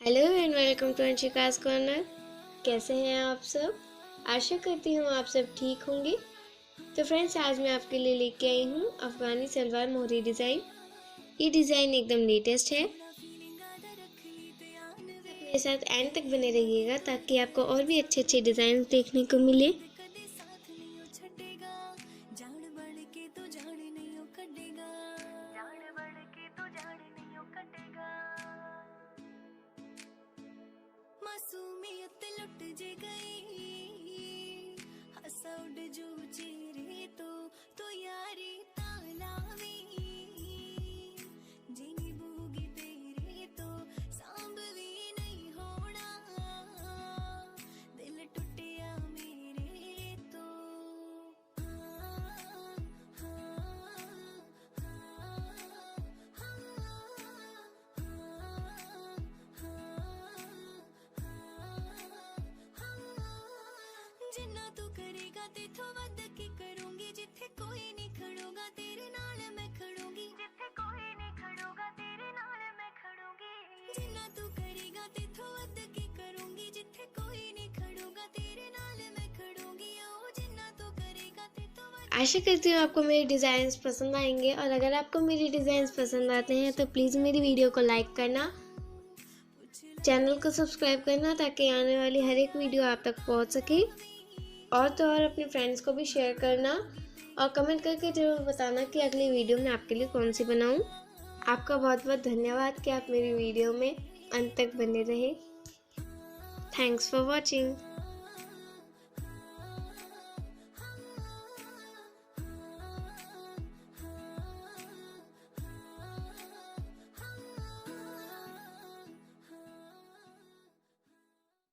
Hello and welcome to Anshika's corner. कैसे हैं आप सब? आशा करती हूँ आप सब ठीक होंगे। तो फ्रेंड्स, आज मैं आपके लिए लेके आई हूँ अफ़गानी सलवार मोहरी डिज़ाइन। ये डिज़ाइन एकदम लेटेस्ट है। मेरे साथ एंड तक बने रहिएगा ताकि आपको और भी अच्छे अच्छे डिज़ाइन देखने को मिले। मासूमियत लुट जे गई हसा उड़ जो चेहरे तो यारी तालावी जिनी बूगी तेरे तो सांभवी नहीं होना दिल टूटिया मेरे तो जिन्ना तू करेगा तेथों वध के करूंगी जिथे कोई नहीं खड़ोगा तेरे नाल मैं खड़ूंगी जिथे कोई नहीं खड़ोगा तेरे नाल मैं खड़ूंगी जिन्ना तू करेगा तेथों वध के करूंगी जिथे कोई नहीं खड़ोगा तेरे नाल मैं खड़ूंगी ओ जिन्ना तू करेगा तेथों आशा करती हूँ आपको मेरे डिज़ाइंस पसंद आएंगे, और अगर आपको मेरे डिज़ाइंस पसंद आते हैं तो प्लीज़ मेरी वीडियो को लाइक करना, चैनल को सब्सक्राइब करना ताकि आने वाली हर एक वीडियो आप तक पहुंच सके। और तो और अपने फ्रेंड्स को भी शेयर करना और कमेंट करके ज़रूर बताना कि अगली वीडियो में आपके लिए कौन सी बनाऊं। आपका बहुत बहुत धन्यवाद कि आप मेरी वीडियो में अंत तक बने रहे। Thanks for watching.